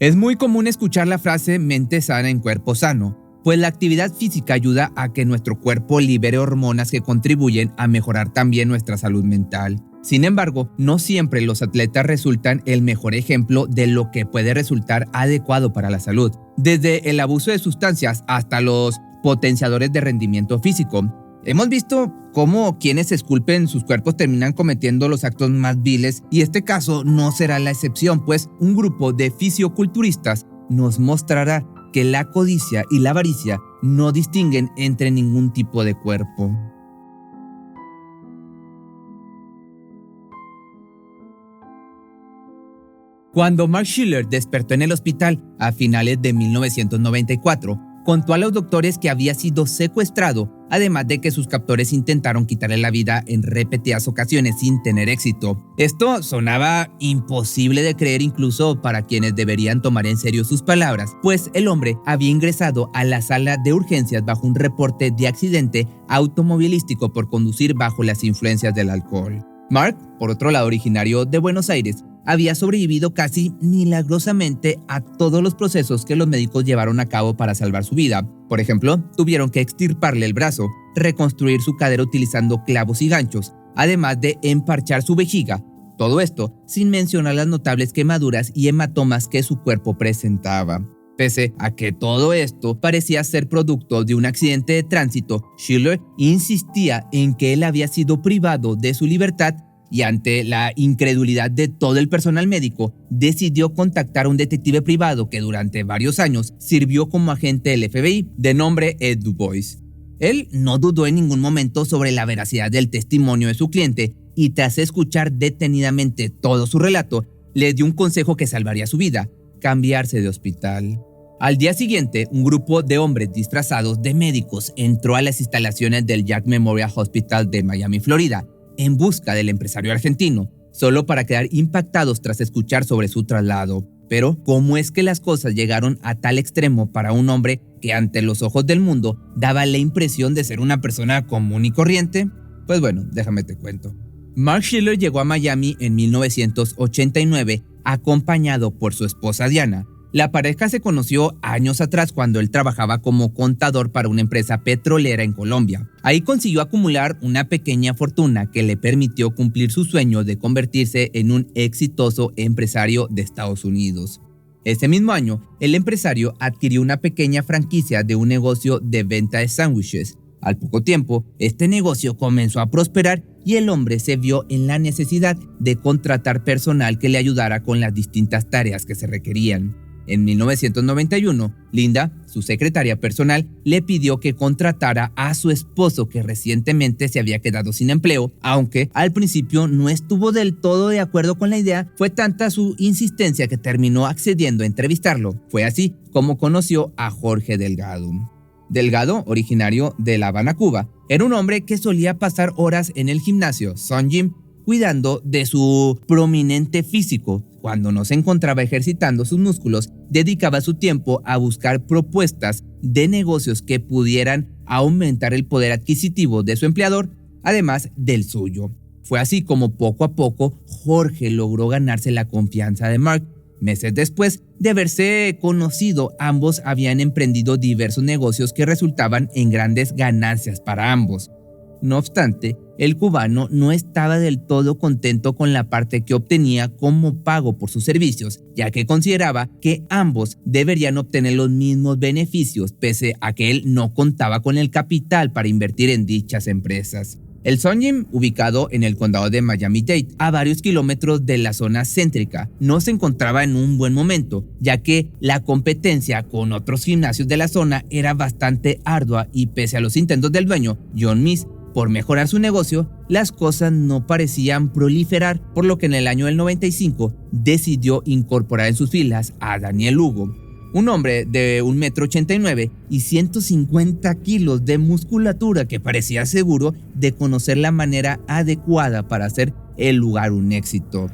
Es muy común escuchar la frase mente sana en cuerpo sano, pues la actividad física ayuda a que nuestro cuerpo libere hormonas que contribuyen a mejorar también nuestra salud mental. Sin embargo, no siempre los atletas resultan el mejor ejemplo de lo que puede resultar adecuado para la salud, desde el abuso de sustancias hasta los potenciadores de rendimiento físico. Hemos visto cómo quienes esculpen sus cuerpos terminan cometiendo los actos más viles, y este caso no será la excepción, pues un grupo de fisioculturistas nos mostrará que la codicia y la avaricia no distinguen entre ningún tipo de cuerpo. Cuando Mark Schiller despertó en el hospital a finales de 1994, contó a los doctores que había sido secuestrado, además de que sus captores intentaron quitarle la vida en repetidas ocasiones sin tener éxito. Esto sonaba imposible de creer incluso para quienes deberían tomar en serio sus palabras, pues el hombre había ingresado a la sala de urgencias bajo un reporte de accidente automovilístico por conducir bajo las influencias del alcohol. Mark, por otro lado, originario de Buenos Aires, había sobrevivido casi milagrosamente a todos los procesos que los médicos llevaron a cabo para salvar su vida. Por ejemplo, tuvieron que extirparle el brazo, reconstruir su cadera utilizando clavos y ganchos, además de emparchar su vejiga. Todo esto sin mencionar las notables quemaduras y hematomas que su cuerpo presentaba. Pese a que todo esto parecía ser producto de un accidente de tránsito, Schiller insistía en que él había sido privado de su libertad, y ante la incredulidad de todo el personal médico, decidió contactar a un detective privado que durante varios años sirvió como agente del FBI, de nombre Ed Dubois. Él no dudó en ningún momento sobre la veracidad del testimonio de su cliente, y tras escuchar detenidamente todo su relato, le dio un consejo que salvaría su vida: cambiarse de hospital. Al día siguiente, un grupo de hombres disfrazados de médicos entró a las instalaciones del Jack Memorial Hospital de Miami, Florida, en busca del empresario argentino, solo para quedar impactados tras escuchar sobre su traslado. Pero, ¿cómo es que las cosas llegaron a tal extremo para un hombre que ante los ojos del mundo daba la impresión de ser una persona común y corriente? Pues bueno, déjame te cuento. Mark Schiller llegó a Miami en 1989 acompañado por su esposa Diana. La pareja se conoció años atrás cuando él trabajaba como contador para una empresa petrolera en Colombia. Ahí consiguió acumular una pequeña fortuna que le permitió cumplir su sueño de convertirse en un exitoso empresario de Estados Unidos. Ese mismo año, el empresario adquirió una pequeña franquicia de un negocio de venta de sándwiches. Al poco tiempo, este negocio comenzó a prosperar y el hombre se vio en la necesidad de contratar personal que le ayudara con las distintas tareas que se requerían. En 1991, Linda, su secretaria personal, le pidió que contratara a su esposo, que recientemente se había quedado sin empleo. Aunque al principio no estuvo del todo de acuerdo con la idea, fue tanta su insistencia que terminó accediendo a entrevistarlo. Fue así como conoció a Jorge Delgado. Delgado, originario de La Habana, Cuba, era un hombre que solía pasar horas en el gimnasio Sun Gym cuidando de su prominente físico. Cuando no se encontraba ejercitando sus músculos, dedicaba su tiempo a buscar propuestas de negocios que pudieran aumentar el poder adquisitivo de su empleador, además del suyo. Fue así como poco a poco Jorge logró ganarse la confianza de Mark. Meses después de haberse conocido, ambos habían emprendido diversos negocios que resultaban en grandes ganancias para ambos. No obstante, el cubano no estaba del todo contento con la parte que obtenía como pago por sus servicios, ya que consideraba que ambos deberían obtener los mismos beneficios, pese a que él no contaba con el capital para invertir en dichas empresas. El Sun Gym, ubicado en el condado de Miami-Dade, a varios kilómetros de la zona céntrica, no se encontraba en un buen momento, ya que la competencia con otros gimnasios de la zona era bastante ardua y pese a los intentos del dueño, John Miss, por mejorar su negocio, las cosas no parecían proliferar, por lo que en el año del 95 decidió incorporar en sus filas a Daniel Lugo, un hombre de 1,89 m y 150 kilos de musculatura que parecía seguro de conocer la manera adecuada para hacer el lugar un éxito.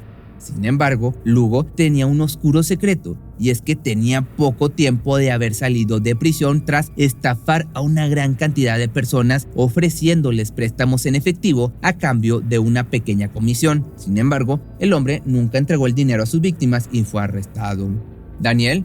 Sin embargo, Lugo tenía un oscuro secreto, y es que tenía poco tiempo de haber salido de prisión tras estafar a una gran cantidad de personas ofreciéndoles préstamos en efectivo a cambio de una pequeña comisión. Sin embargo, el hombre nunca entregó el dinero a sus víctimas y fue arrestado. Daniel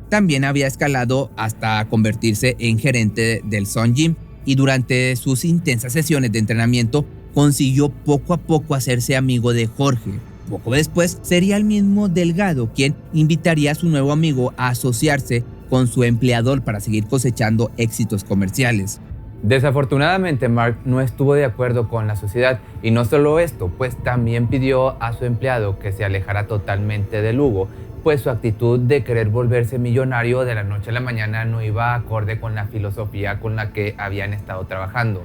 también había escalado hasta convertirse en gerente del Sun Gym y durante sus intensas sesiones de entrenamiento consiguió poco a poco hacerse amigo de Jorge. Poco después sería el mismo Delgado quien invitaría a su nuevo amigo a asociarse con su empleador para seguir cosechando éxitos comerciales. Desafortunadamente, Mark no estuvo de acuerdo con la sociedad y no solo esto, pues también pidió a su empleado que se alejara totalmente de Lugo, pues su actitud de querer volverse millonario de la noche a la mañana no iba acorde con la filosofía con la que habían estado trabajando.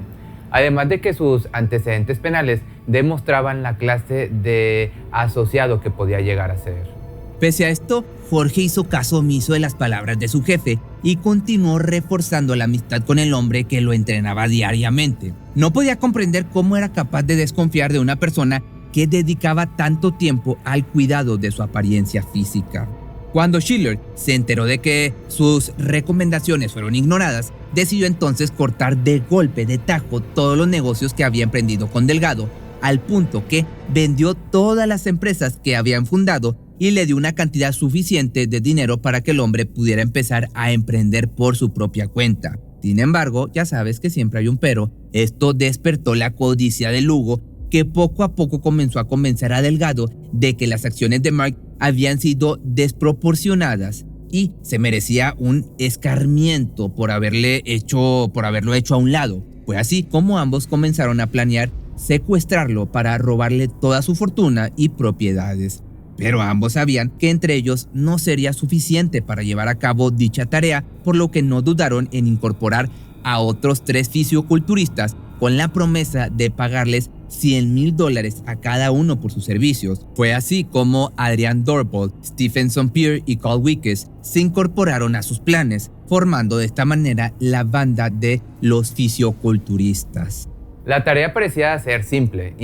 Además de que sus antecedentes penales demostraban la clase de asociado que podía llegar a ser. Pese a esto, Jorge hizo caso omiso de las palabras de su jefe y continuó reforzando la amistad con el hombre que lo entrenaba diariamente. No podía comprender cómo era capaz de desconfiar de una persona que dedicaba tanto tiempo al cuidado de su apariencia física. Cuando Schiller se enteró de que sus recomendaciones fueron ignoradas, decidió entonces cortar de golpe de tajo todos los negocios que había emprendido con Delgado, al punto que vendió todas las empresas que habían fundado y le dio una cantidad suficiente de dinero para que el hombre pudiera empezar a emprender por su propia cuenta. Sin embargo, ya sabes que siempre hay un pero, esto despertó la codicia de Lugo, que poco a poco comenzó a convencer a Delgado de que las acciones de Mark habían sido desproporcionadas y se merecía un escarmiento por haberlo hecho a un lado. Fue así como ambos comenzaron a planear secuestrarlo para robarle toda su fortuna y propiedades. Pero ambos sabían que entre ellos no sería suficiente para llevar a cabo dicha tarea, por lo que no dudaron en incorporar a otros 3 fisioculturistas con la promesa de pagarles $100,000 a cada uno por sus servicios. Fue así como Adrian Dorbold, Stephenson Pierre y Carl Wickes se incorporaron a sus planes, formando de esta manera la banda de los fisioculturistas. La tarea parecía ser simple,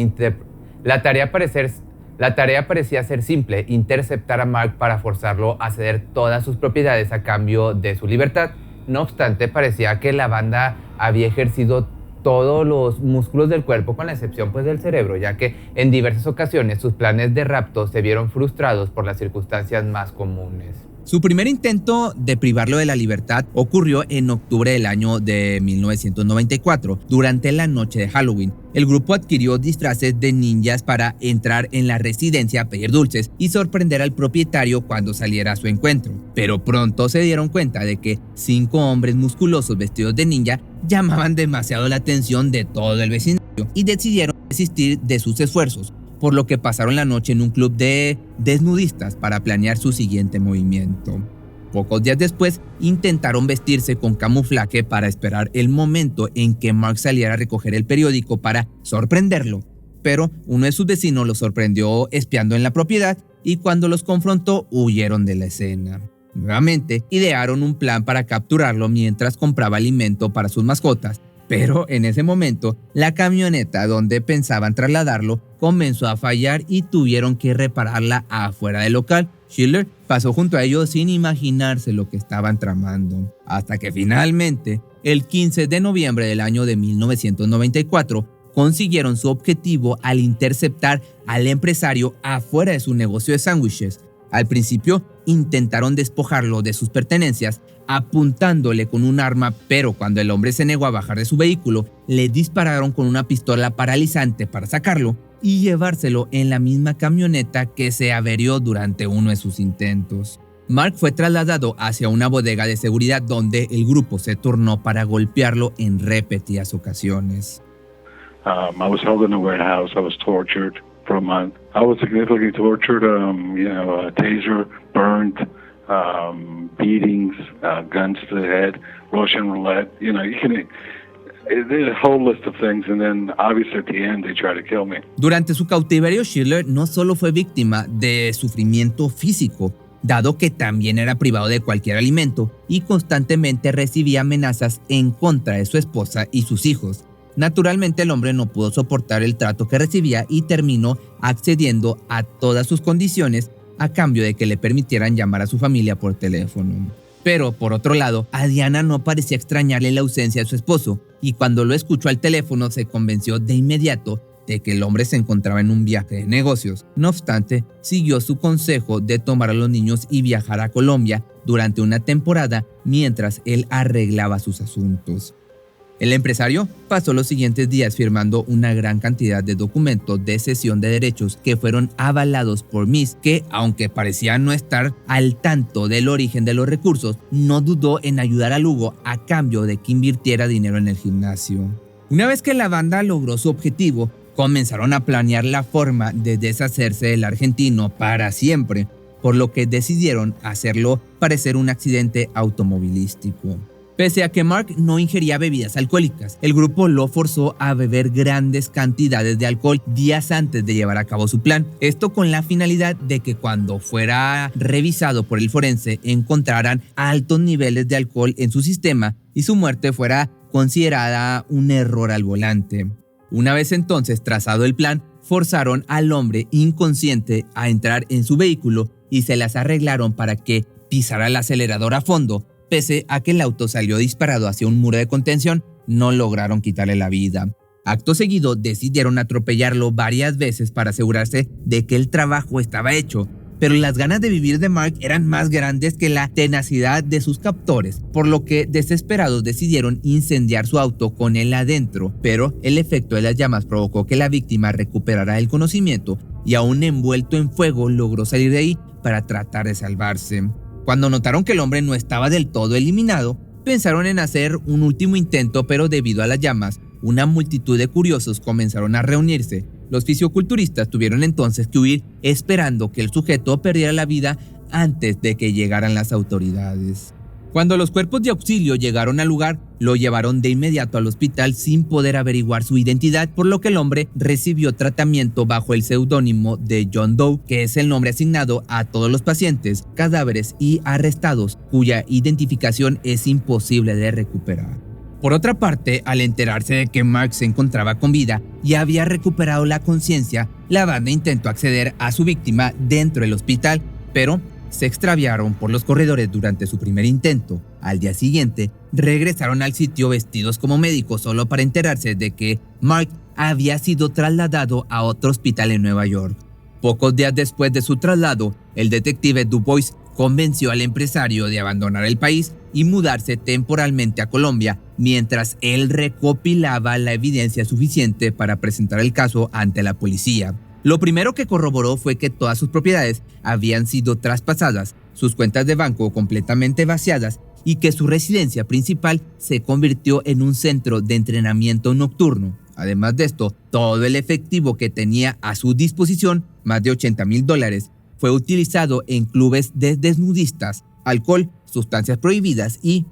interceptar a Mark para forzarlo a ceder todas sus propiedades a cambio de su libertad. No obstante, parecía que la banda había ejercido todos los músculos del cuerpo con la excepción del cerebro, ya que en diversas ocasiones sus planes de rapto se vieron frustrados por las circunstancias más comunes. Su primer intento de privarlo de la libertad ocurrió en octubre del año de 1994, durante la noche de Halloween. El grupo adquirió disfraces de ninjas para entrar en la residencia a pedir dulces y sorprender al propietario cuando saliera a su encuentro. Pero pronto se dieron cuenta de que 5 hombres musculosos vestidos de ninja llamaban demasiado la atención de todo el vecindario y decidieron desistir de sus esfuerzos, por lo que pasaron la noche en un club de desnudistas para planear su siguiente movimiento. Pocos días después, intentaron vestirse con camuflaje para esperar el momento en que Mark saliera a recoger el periódico para sorprenderlo, pero uno de sus vecinos los sorprendió espiando en la propiedad y cuando los confrontó huyeron de la escena. Nuevamente, idearon un plan para capturarlo mientras compraba alimento para sus mascotas, pero en ese momento, la camioneta donde pensaban trasladarlo comenzó a fallar y tuvieron que repararla afuera del local. Schiller pasó junto a ellos sin imaginarse lo que estaban tramando, hasta que finalmente, el 15 de noviembre del año de 1994, consiguieron su objetivo al interceptar al empresario afuera de su negocio de sándwiches. Al principio, intentaron despojarlo de sus pertenencias, apuntándole con un arma, pero cuando el hombre se negó a bajar de su vehículo, le dispararon con una pistola paralizante para sacarlo y llevárselo en la misma camioneta que se averió durante uno de sus intentos. Mark fue trasladado hacia una bodega de seguridad donde el grupo se turnó para golpearlo en repetidas ocasiones. I was held in a warehouse. I was tortured for a month. I was significantly tortured, taser, burned, beatings, guns to the head, Russian roulette. There's a whole list of things, and then obviously at the end they try to kill me. Durante su cautiverio, Schiller no solo fue víctima de sufrimiento físico, dado que también era privado de cualquier alimento y constantemente recibía amenazas en contra de su esposa y sus hijos. Naturalmente, el hombre no pudo soportar el trato que recibía y terminó accediendo a todas sus condiciones a cambio de que le permitieran llamar a su familia por teléfono. Pero, por otro lado, a Diana no parecía extrañarle la ausencia de su esposo, y cuando lo escuchó al teléfono se convenció de inmediato de que el hombre se encontraba en un viaje de negocios. No obstante, siguió su consejo de tomar a los niños y viajar a Colombia durante una temporada mientras él arreglaba sus asuntos. El empresario pasó los siguientes días firmando una gran cantidad de documentos de cesión de derechos que fueron avalados por Miss, que, aunque parecía no estar al tanto del origen de los recursos, no dudó en ayudar a Lugo a cambio de que invirtiera dinero en el gimnasio. Una vez que la banda logró su objetivo, comenzaron a planear la forma de deshacerse del argentino para siempre, por lo que decidieron hacerlo parecer un accidente automovilístico. Pese a que Mark no ingería bebidas alcohólicas, el grupo lo forzó a beber grandes cantidades de alcohol días antes de llevar a cabo su plan. Esto con la finalidad de que cuando fuera revisado por el forense encontraran altos niveles de alcohol en su sistema y su muerte fuera considerada un error al volante. Una vez entonces trazado el plan, forzaron al hombre inconsciente a entrar en su vehículo y se las arreglaron para que pisara el acelerador a fondo. Pese a que el auto salió disparado hacia un muro de contención, no lograron quitarle la vida. Acto seguido, decidieron atropellarlo varias veces para asegurarse de que el trabajo estaba hecho, pero las ganas de vivir de Mark eran más grandes que la tenacidad de sus captores, por lo que desesperados decidieron incendiar su auto con él adentro, pero el efecto de las llamas provocó que la víctima recuperara el conocimiento y aún envuelto en fuego logró salir de ahí para tratar de salvarse. Cuando notaron que el hombre no estaba del todo eliminado, pensaron en hacer un último intento, pero debido a las llamas, una multitud de curiosos comenzaron a reunirse. Los fisioculturistas tuvieron entonces que huir esperando que el sujeto perdiera la vida antes de que llegaran las autoridades. Cuando los cuerpos de auxilio llegaron al lugar, lo llevaron de inmediato al hospital sin poder averiguar su identidad, por lo que el hombre recibió tratamiento bajo el seudónimo de John Doe, que es el nombre asignado a todos los pacientes, cadáveres y arrestados, cuya identificación es imposible de recuperar. Por otra parte, al enterarse de que Mark se encontraba con vida y había recuperado la conciencia, la banda intentó acceder a su víctima dentro del hospital, pero se extraviaron por los corredores durante su primer intento. Al día siguiente, regresaron al sitio vestidos como médicos solo para enterarse de que Mark había sido trasladado a otro hospital en Nueva York. Pocos días después de su traslado, el detective Dubois convenció al empresario de abandonar el país y mudarse temporalmente a Colombia, mientras él recopilaba la evidencia suficiente para presentar el caso ante la policía. Lo primero que corroboró fue que todas sus propiedades habían sido traspasadas, sus cuentas de banco completamente vaciadas y que su residencia principal se convirtió en un centro de entrenamiento nocturno. Además de esto, todo el efectivo que tenía a su disposición, más de $80,000, fue utilizado en clubes de desnudistas, alcohol, sustancias prohibidas y,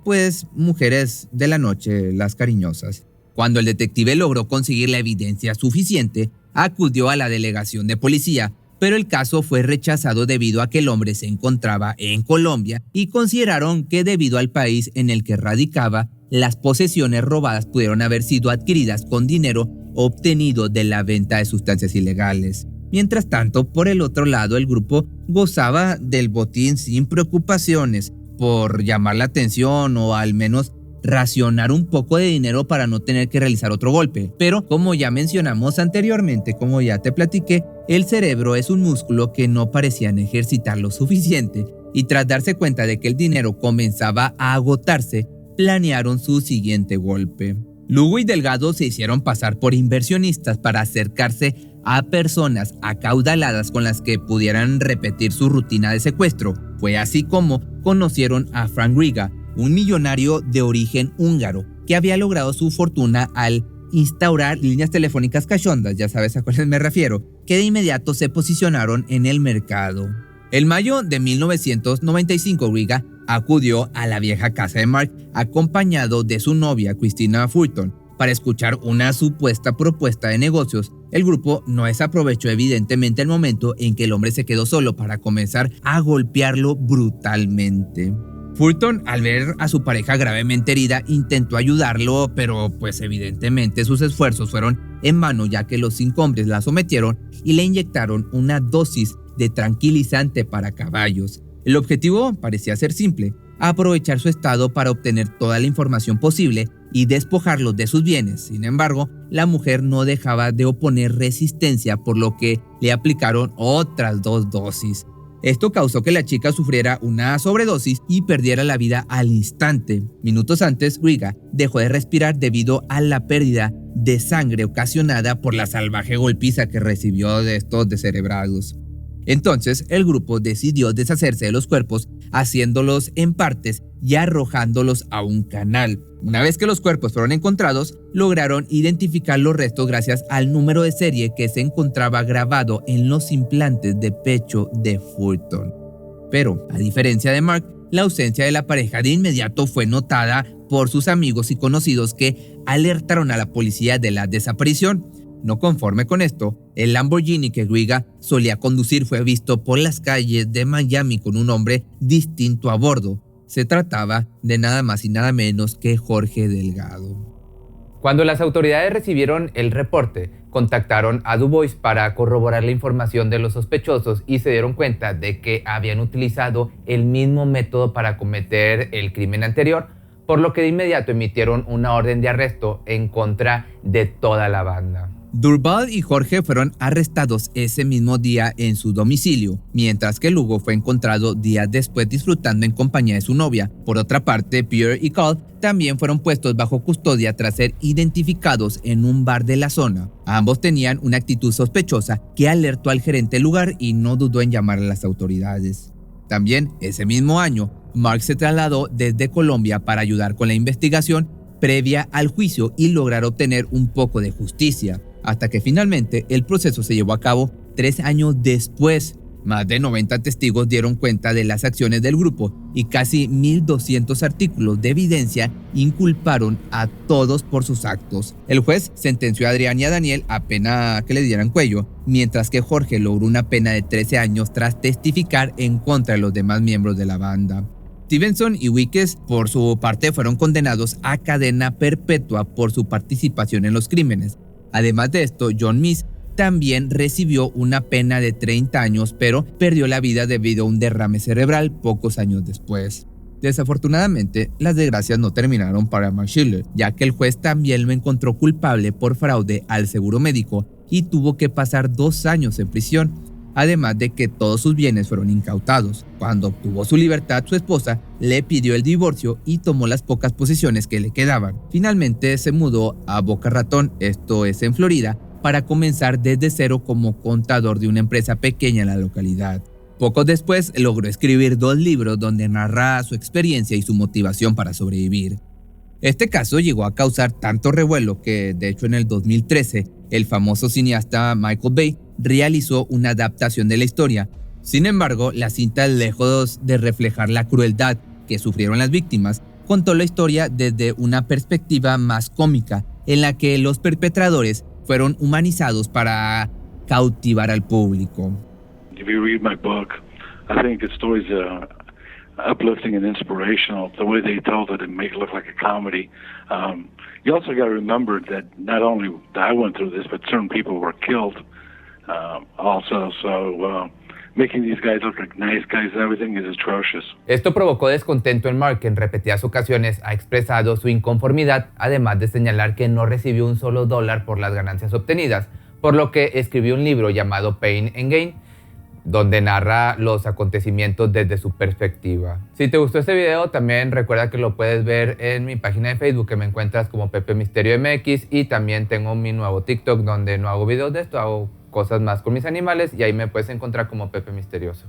mujeres de la noche, las cariñosas. Cuando el detective logró conseguir la evidencia suficiente, acudió a la delegación de policía, pero el caso fue rechazado debido a que el hombre se encontraba en Colombia y consideraron que debido al país en el que radicaba, las posesiones robadas pudieron haber sido adquiridas con dinero obtenido de la venta de sustancias ilegales. Mientras tanto, por el otro lado, el grupo gozaba del botín sin preocupaciones por llamar la atención o al menos racionar un poco de dinero para no tener que realizar otro golpe. Pero como ya mencionamos anteriormente, como ya te platiqué, el cerebro es un músculo que no parecían ejercitar lo suficiente y tras darse cuenta de que el dinero comenzaba a agotarse, planearon su siguiente golpe. Lugo y Delgado se hicieron pasar por inversionistas para acercarse a personas acaudaladas con las que pudieran repetir su rutina de secuestro. Fue así como conocieron a Frank Riga, un millonario de origen húngaro que había logrado su fortuna al instaurar líneas telefónicas cachondas, ya sabes a cuáles me refiero, que de inmediato se posicionaron en el mercado. En mayo de 1995, Riga acudió a la vieja casa de Mark acompañado de su novia Christina Fulton para escuchar una supuesta propuesta de negocios. El grupo no desaprovechó evidentemente el momento en que el hombre se quedó solo para comenzar a golpearlo brutalmente. Fulton, al ver a su pareja gravemente herida, intentó ayudarlo, pero evidentemente sus esfuerzos fueron en vano, ya que los 5 hombres la sometieron y le inyectaron una dosis de tranquilizante para caballos. El objetivo parecía ser simple: aprovechar su estado para obtener toda la información posible y despojarlos de sus bienes. Sin embargo, la mujer no dejaba de oponer resistencia, por lo que le aplicaron otras 2 dosis. Esto causó que la chica sufriera una sobredosis y perdiera la vida al instante. Minutos antes, Griga dejó de respirar debido a la pérdida de sangre ocasionada por la salvaje golpiza que recibió de estos descerebrados. Entonces, el grupo decidió deshacerse de los cuerpos, haciéndolos en partes y arrojándolos a un canal. Una vez que los cuerpos fueron encontrados, lograron identificar los restos gracias al número de serie que se encontraba grabado en los implantes de pecho de Fulton. Pero, a diferencia de Mark, la ausencia de la pareja de inmediato fue notada por sus amigos y conocidos, que alertaron a la policía de la desaparición. No conforme con esto, el Lamborghini que Griga solía conducir fue visto por las calles de Miami con un hombre distinto a bordo. Se trataba de nada más y nada menos que Jorge Delgado. Cuando las autoridades recibieron el reporte, contactaron a DuBois para corroborar la información de los sospechosos y se dieron cuenta de que habían utilizado el mismo método para cometer el crimen anterior, por lo que de inmediato emitieron una orden de arresto en contra de toda la banda. Durbal y Jorge fueron arrestados ese mismo día en su domicilio, mientras que Lugo fue encontrado días después disfrutando en compañía de su novia. Por otra parte, Pierre y Carl también fueron puestos bajo custodia tras ser identificados en un bar de la zona. Ambos tenían una actitud sospechosa que alertó al gerente del lugar y no dudó en llamar a las autoridades. También ese mismo año, Mark se trasladó desde Colombia para ayudar con la investigación previa al juicio y lograr obtener un poco de justicia, hasta que finalmente el proceso se llevó a cabo 3 años después. Más de 90 testigos dieron cuenta de las acciones del grupo y casi 1,200 artículos de evidencia inculparon a todos por sus actos. El juez sentenció a Adrián y a Daniel a pena que le dieran cuello, mientras que Jorge logró una pena de 13 años tras testificar en contra de los demás miembros de la banda. Stevenson y Weekes, por su parte, fueron condenados a cadena perpetua por su participación en los crímenes. Además de esto, John Meese también recibió una pena de 30 años, pero perdió la vida debido a un derrame cerebral pocos años después. Desafortunadamente, las desgracias no terminaron para Mark Schiller, ya que el juez también lo encontró culpable por fraude al seguro médico y tuvo que pasar 2 años en prisión, además de que todos sus bienes fueron incautados. Cuando obtuvo su libertad, su esposa le pidió el divorcio y tomó las pocas posesiones que le quedaban. Finalmente se mudó a Boca Ratón, esto es en Florida, para comenzar desde cero como contador de una empresa pequeña en la localidad. Poco después logró escribir 2 libros donde narra su experiencia y su motivación para sobrevivir. Este caso llegó a causar tanto revuelo que, de hecho, en el 2013, el famoso cineasta Michael Bay realizó una adaptación de la historia. Sin embargo, la cinta, lejos de reflejar la crueldad que sufrieron las víctimas, contó la historia desde una perspectiva más cómica, en la que los perpetradores fueron humanizados para cautivar al público. If you read my book, I think the story's uplifting and inspirational. The way they told it makes it look like a comedy. You also got to remember that not only I went through this, but certain people were killed also. So making these guys look like nice guys and everything is atrocious. Esto provocó descontento en Mark, que en repetidas ocasiones ha expresado su inconformidad, además de señalar que no recibió un solo dólar por las ganancias obtenidas, por lo que escribió un libro llamado Pain and Gain, donde narra los acontecimientos desde su perspectiva. Si te gustó este video, también recuerda que lo puedes ver en mi página de Facebook, que me encuentras como Pepe Misterio MX, y también tengo mi nuevo TikTok, donde no hago videos de esto, hago cosas más con mis animales, y ahí me puedes encontrar como Pepe Misterioso.